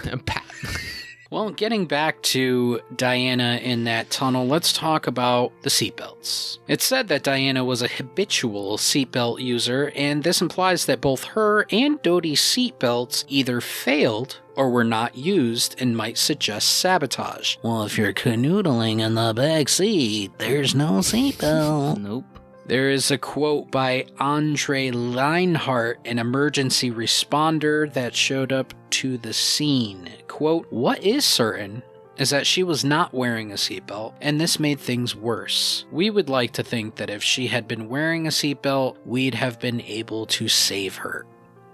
Well, getting back to Diana in that tunnel, let's talk about the seatbelts. It's said that Diana was a habitual seatbelt user, and this implies that both her and Dodie's seatbelts either failed or were not used and might suggest sabotage. Well, if you're canoodling in the back seat, there's no seatbelt. Nope. There is a quote by Andre Leinhardt, an emergency responder that showed up to the scene. Quote, "What is certain is that she was not wearing a seatbelt, and this made things worse. We would like to think that if she had been wearing a seatbelt, we'd have been able to save her."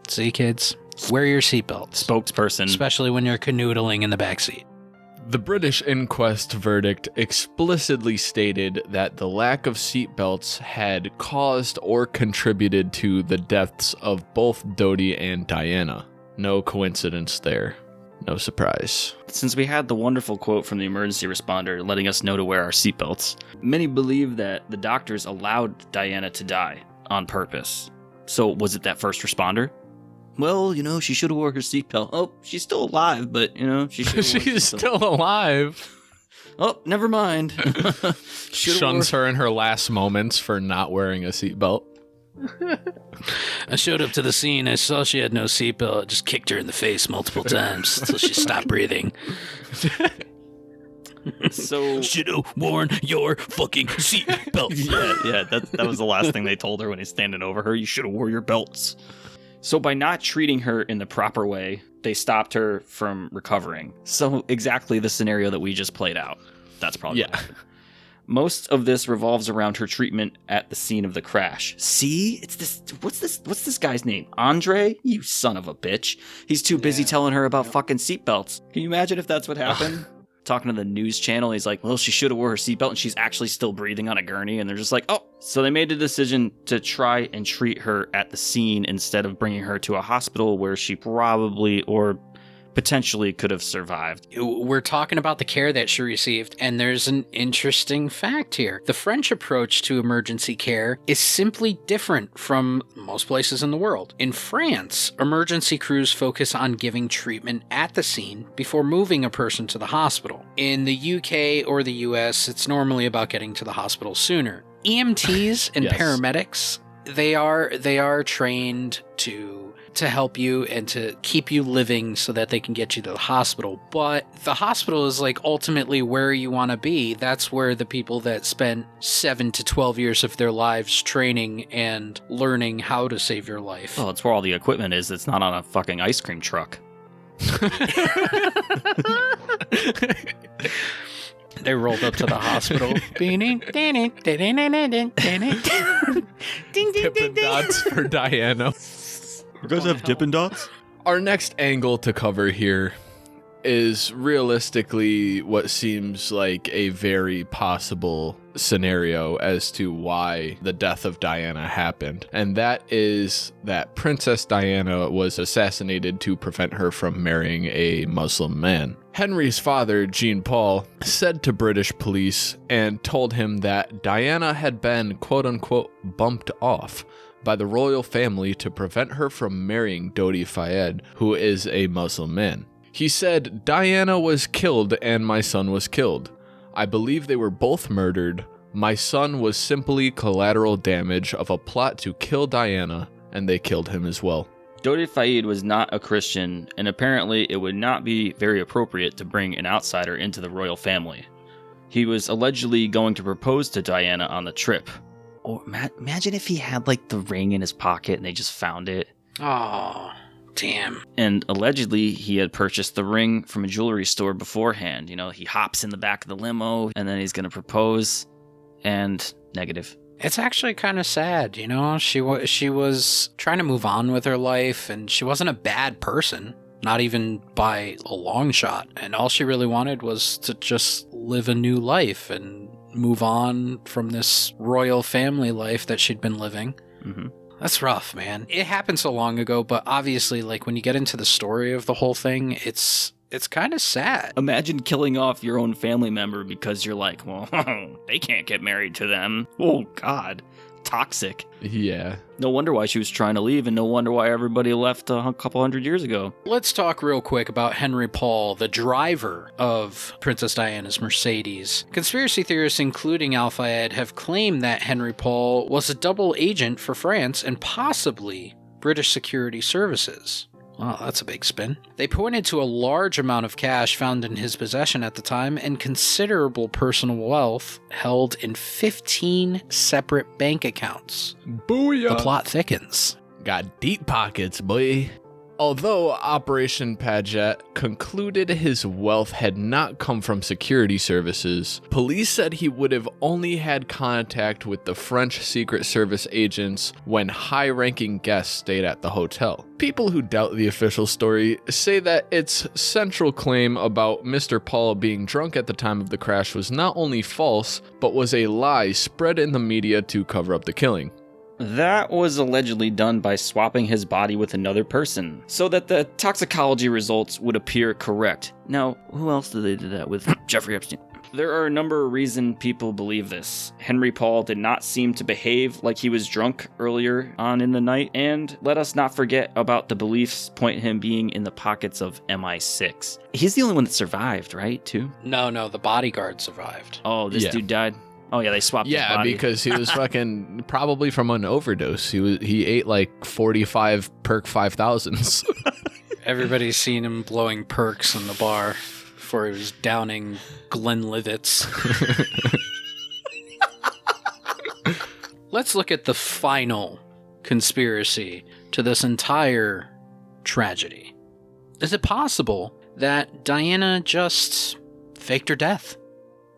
See, kids? Wear your seatbelt. Spokesperson. Especially when you're canoodling in the backseat. The British inquest verdict explicitly stated that the lack of seatbelts had caused or contributed to the deaths of both Dodie and Diana. No coincidence there. No surprise. Since we had the wonderful quote from the emergency responder letting us know to wear our seatbelts, many believe that the doctors allowed Diana to die on purpose. So was it that first responder? Well, you know, she should have wore her seatbelt. Oh, she's still alive, but, you know, she should have She's still alive. Oh, never mind. Shuns her in her last moments for not wearing a seatbelt. I showed up to the scene. I saw she had no seatbelt. I just kicked her in the face multiple times until she stopped breathing. So should have worn your fucking seatbelt. yeah, that was the last thing they told her when he's standing over her. You should have wore your belts. So by not treating her in the proper way, they stopped her from recovering. So exactly the scenario that we just played out. That's probably what happened. Most of this revolves around her treatment at the scene of the crash. See? It's this. What's this guy's name? Andre? You son of a bitch. He's too busy telling her about fucking seatbelts. Can you imagine if that's what happened? Talking to the news channel, he's like, well, she should have wore her seatbelt, and she's actually still breathing on a gurney, and they're just like, oh. So they made the decision to try and treat her at the scene instead of bringing her to a hospital where she probably or potentially could have survived. We're talking about the care that she received, and there's an interesting fact here. The French approach to emergency care is simply different from most places in the world. In France, emergency crews focus on giving treatment at the scene before moving a person to the hospital. In the UK or the US, it's normally about getting to the hospital sooner. EMTs and paramedics, they are trained to help you and to keep you living so that they can get you to the hospital. But the hospital is like ultimately where you want to be. That's where the people that spent 7 to 12 years of their lives training and learning how to save your life. Oh, it's where all the equipment is. It's not on a fucking ice cream truck. They rolled up to the hospital. Ding, ding, ding, Dippin' ding. Dots for Diana. You guys have Dippin' Dots? Our next angle to cover here is realistically what seems like a very possible scenario as to why the death of Diana happened. And that is that Princess Diana was assassinated to prevent her from marrying a Muslim man. Henry's father, Jean-Paul, said to British police and told him that Diana had been quote-unquote bumped off by the royal family to prevent her from marrying Dodi Fayed, who is a Muslim man. He said, Diana was killed and my son was killed. I believe they were both murdered. My son was simply collateral damage of a plot to kill Diana, and they killed him as well. Dodi Fayed was not a Christian, and apparently it would not be very appropriate to bring an outsider into the royal family. He was allegedly going to propose to Diana on the trip. Oh, imagine if he had like the ring in his pocket and they just found it. Oh, damn. And allegedly he had purchased the ring from a jewelry store beforehand. You know, he hops in the back of the limo and then he's going to propose, and negative. It's actually kind of sad, you know? She was trying to move on with her life, and she wasn't a bad person, not even by a long shot. And all she really wanted was to just live a new life and move on from this royal family life that she'd been living. Mm-hmm. That's rough, man. It happened so long ago, but obviously, like, when you get into the story of the whole thing, it's kind of sad. Imagine killing off your own family member because you're like, well, they can't get married to them. Oh, God. Toxic. Yeah. No wonder why she was trying to leave, and no wonder why everybody left a couple hundred years ago. Let's talk real quick about Henry Paul, the driver of Princess Diana's Mercedes. Conspiracy theorists, including Al Fayed, have claimed that Henry Paul was a double agent for France and possibly British security services. Wow, that's a big spin. They pointed to a large amount of cash found in his possession at the time and considerable personal wealth held in 15 separate bank accounts. Booyah! The plot thickens. Got deep pockets, boy. Although Operation Paget concluded his wealth had not come from security services, police said he would have only had contact with the French Secret Service agents when high-ranking guests stayed at the hotel. People who doubt the official story say that its central claim about Mr. Paul being drunk at the time of the crash was not only false, but was a lie spread in the media to cover up the killing. That was allegedly done by swapping his body with another person, so that the toxicology results would appear correct. Now, who else did they do that with? Jeffrey Epstein. There are a number of reasons people believe this. Henry Paul did not seem to behave like he was drunk earlier on in the night, and let us not forget about the beliefs point him being in the pockets of MI6. He's the only one that surved, right, too? No, the bodyguard survived. Oh, this dude died? Oh yeah, they swapped his body. Because he was fucking probably from an overdose. He ate like 45 Perk 5000s. Everybody's seen him blowing perks in the bar before he was downing Glenlivets. Let's look at the final conspiracy to this entire tragedy. Is it possible that Diana just faked her death?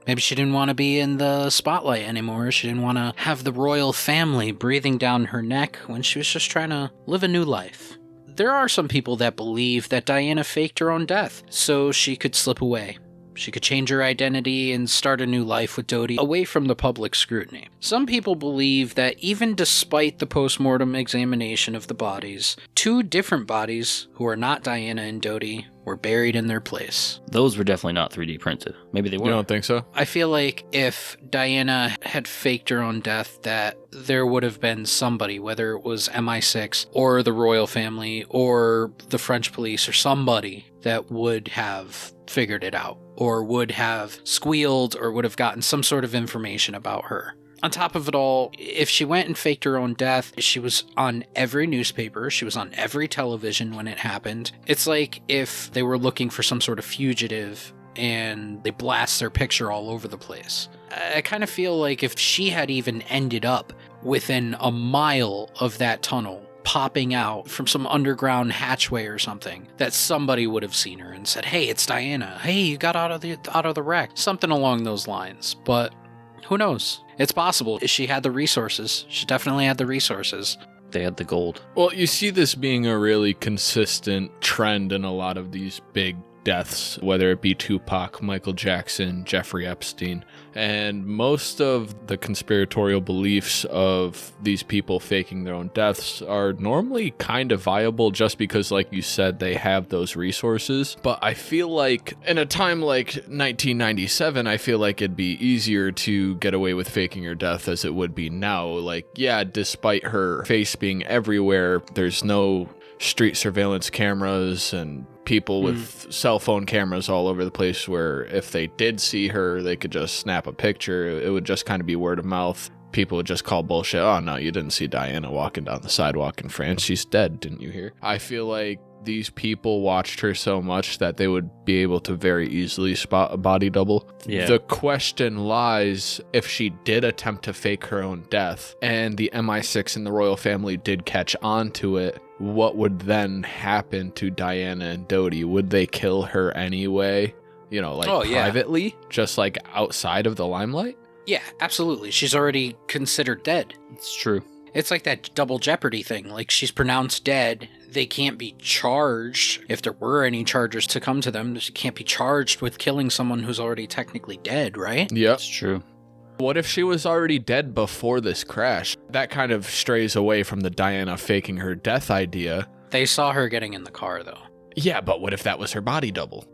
Maybe she didn't want to be in the spotlight anymore. She didn't want to have the royal family breathing down her neck when she was just trying to live a new life. There are some people that believe that Diana faked her own death so she could slip away. She could change her identity and start a new life with Dodi away from the public scrutiny. Some people believe that even despite the post-mortem examination of the bodies, 2 different bodies who are not Diana and Dodi were buried in their place. Those were definitely not 3D printed. Maybe they were. You don't think so? I feel like if Diana had faked her own death, that there would have been somebody, whether it was MI6 or the royal family or the French police or somebody, that would have figured it out or would have squealed or would have gotten some sort of information about her. On top of it all, if she went and faked her own death, she was on every newspaper, she was on every television when it happened. It's like if they were looking for some sort of fugitive and they blast their picture all over the place. I kind of feel like if she had even ended up within a mile of that tunnel, popping out from some underground hatchway or something, that somebody would have seen her and said, hey, it's Diana. Hey, you got out of the wreck. Something along those lines. But Who knows? It's possible. She had the resources. She definitely had the resources. They had the gold. Well, you see this being a really consistent trend in a lot of these big deaths, whether it be Tupac, Michael Jackson, Jeffrey Epstein. And most of the conspiratorial beliefs of these people faking their own deaths are normally kind of viable just because, like you said, they have those resources. But I feel like in a time like 1997, I feel like it'd be easier to get away with faking your death as it would be now. Like, yeah, despite her face being everywhere, there's no street surveillance cameras and people with cell phone cameras all over the place where if they did see her, they could just snap a picture. It would just kind of be word of mouth. People would just call bullshit. Oh, no, you didn't see Diana walking down the sidewalk in France. She's dead, didn't you hear? I feel like these people watched her so much that they would be able to very easily spot a body double. Yeah. The question lies if she did attempt to fake her own death and the MI6 and the royal family did catch on to it, what would then happen to Diana and Dodi? Would they kill her anyway? You know, like privately, just like outside of the limelight? Yeah, absolutely. She's already considered dead. It's true. It's like that double jeopardy thing. Like, she's pronounced dead. They can't be charged. If there were any charges to come to them, she can't be charged with killing someone who's already technically dead, right? Yep. It's true. What if she was already dead before this crash? That kind of strays away from the Diana faking her death idea. They saw her getting in the car, though. Yeah, but what if that was her body double?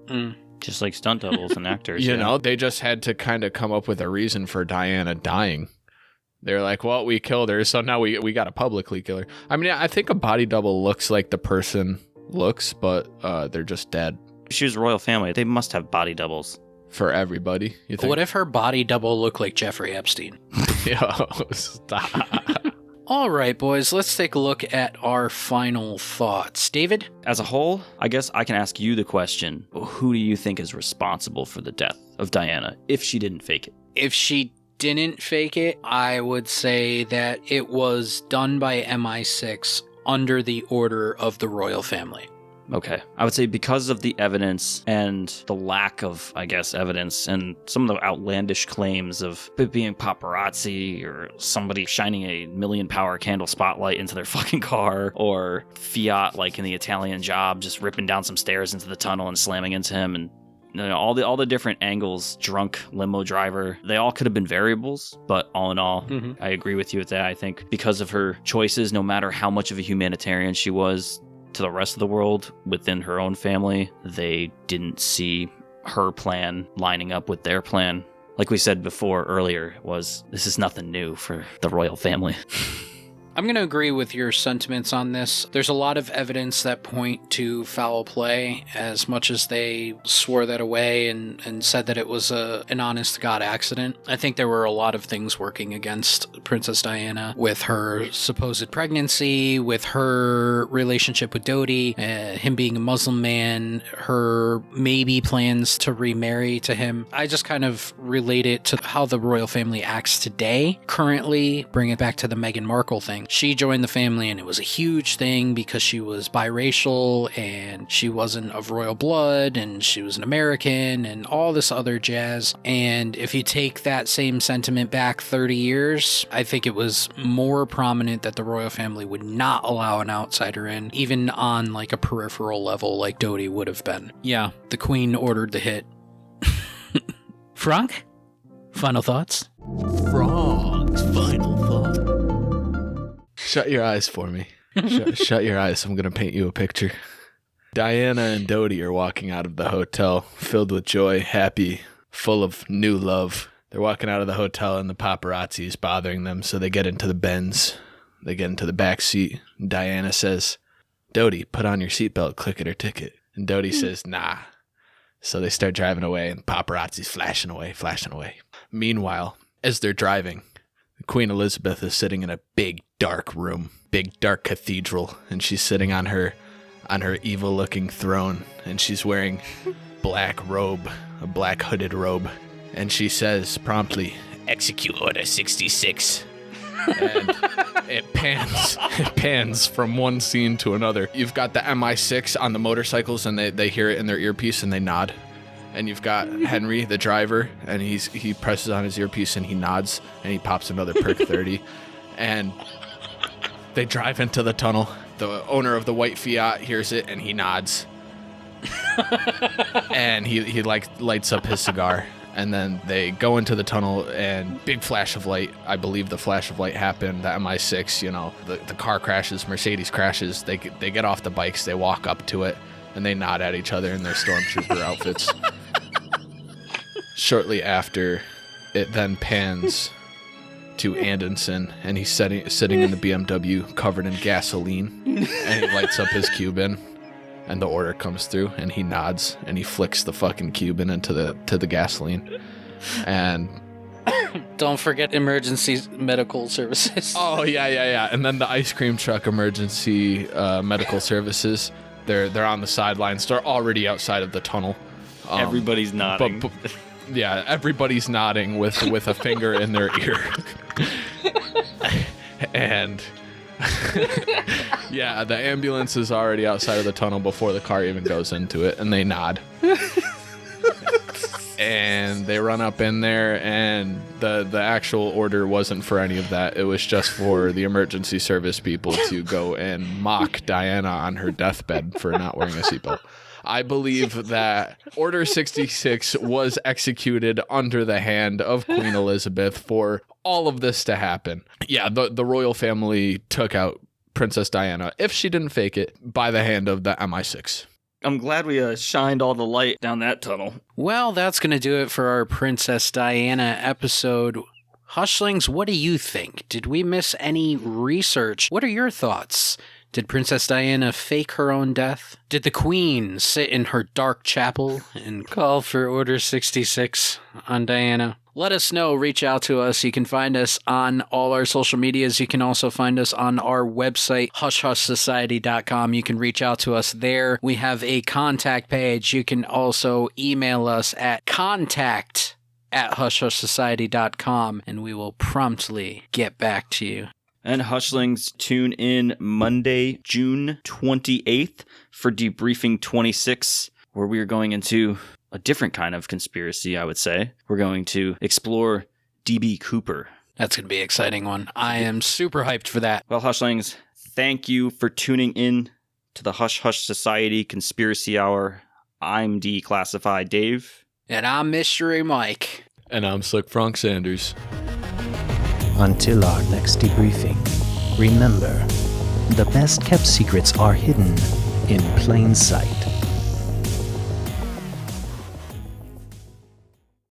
Just like stunt doubles and actors. You know, they just had to kind of come up with a reason for Diana dying. They're like, well, we killed her, so now we got to publicly kill her. I mean, I think a body double looks like the person looks, but they're just dead. She was a royal family. They must have body doubles. For everybody, you think? What if her body double looked like Jeffrey Epstein? Yo, stop. All right, boys, let's take a look at our final thoughts. David? As a whole, I guess I can ask you the question, who do you think is responsible for the death of Diana if she didn't fake it? If she didn't fake it, I would say that it was done by MI6 under the order of the royal family. Okay. I would say because of the evidence and the lack of, I guess, evidence and some of the outlandish claims of it being paparazzi or somebody shining a 1,000,000 power candle spotlight into their fucking car or Fiat, like in the Italian Job, just ripping down some stairs into the tunnel and slamming into him and you know, all the different angles, drunk limo driver, they all could have been variables, but all in all, I agree with you with that. I think because of her choices, no matter how much of a humanitarian she was to the rest of the world within her own family, they didn't see her plan lining up with their plan. Like we said before earlier, this is nothing new for the royal family. I'm going to agree with your sentiments on this. There's a lot of evidence that point to foul play, as much as they swore that away and said that it was an honest-to-God accident. I think there were a lot of things working against Princess Diana with her supposed pregnancy, with her relationship with Dodi, him being a Muslim man, her maybe plans to remarry to him. I just kind of relate it to how the royal family acts today. Currently, bring it back to the Meghan Markle thing. She joined the family and it was a huge thing because she was biracial and she wasn't of royal blood and she was an American and all this other jazz. And if you take that same sentiment back 30 years, I think it was more prominent that the royal family would not allow an outsider in, even on like a peripheral level like Dodi would have been. Yeah, the Queen ordered the hit. Frank? Final thoughts? Frank's final thought. Shut your eyes for me. Shut your eyes. I'm going to paint you a picture. Diana and Dodi are walking out of the hotel, filled with joy, happy, full of new love. They're walking out of the hotel and the paparazzi is bothering them, so they get into the Benz. They get into the back seat. Diana says, Dodi, put on your seatbelt, click it or ticket. And Dodi says, nah. So they start driving away and paparazzi's flashing away. Meanwhile, as they're driving, Queen Elizabeth is sitting in a big, dark room, big, dark cathedral, and she's sitting on her evil-looking throne, and she's wearing black robe, a black hooded robe, and she says promptly, execute Order 66. And it pans from one scene to another. You've got the MI6 on the motorcycles, and they hear it in their earpiece, and they nod. and you've got Henry, the driver, and he presses on his earpiece and he nods and he pops another perk 30, and they drive into the tunnel. The owner of the white Fiat hears it and he nods, and he lights up his cigar. And then they go into the tunnel, and big flash of light. I believe the flash of light happened. The MI6, the car crashes, Mercedes crashes. They get off the bikes, they walk up to it, and they nod at each other in their stormtrooper outfits. Shortly after, it then pans to Anderson, and he's sitting in the BMW covered in gasoline, and he lights up his Cuban. And the order comes through, and he nods, and he flicks the fucking Cuban into the gasoline, and don't forget emergency medical services. Oh yeah. And then the ice cream truck emergency medical services. They're on the sidelines. They're already outside of the tunnel. Everybody's nodding. But yeah, everybody's nodding with a finger in their ear, and. Yeah, the ambulance is already outside of the tunnel before the car even goes into it, and they nod. And they run up in there, and the actual order wasn't for any of that. It was just for the emergency service people to go and mock Diana on her deathbed for not wearing a seatbelt. I believe that Order 66 was executed under the hand of Queen Elizabeth for all of this to happen. Yeah, the royal family took out Princess Diana, if she didn't fake it, by the hand of the MI6. I'm glad we shined all the light down that tunnel. Well, that's going to do it for our Princess Diana episode. Hushlings, what do you think? Did we miss any research? What are your thoughts? Did Princess Diana fake her own death? Did the Queen sit in her dark chapel and call for Order 66 on Diana? Let us know. Reach out to us. You can find us on all our social medias. You can also find us on our website, hushhushsociety.com. You can reach out to us there. We have a contact page. You can also email us at contact@hushhushsociety.com, and we will promptly get back to you. And Hushlings, tune in Monday, June 28th for Debriefing 26, where we are going into a different kind of conspiracy, I would say. We're going to explore D.B. Cooper. That's going to be an exciting one. I am super hyped for that. Well, Hushlings, thank you for tuning in to the Hush Hush Society Conspiracy Hour. I'm Declassified Dave. And I'm Mystery Mike. And I'm Slick Frank Sanders. Until our next debriefing, remember, the best kept secrets are hidden in plain sight.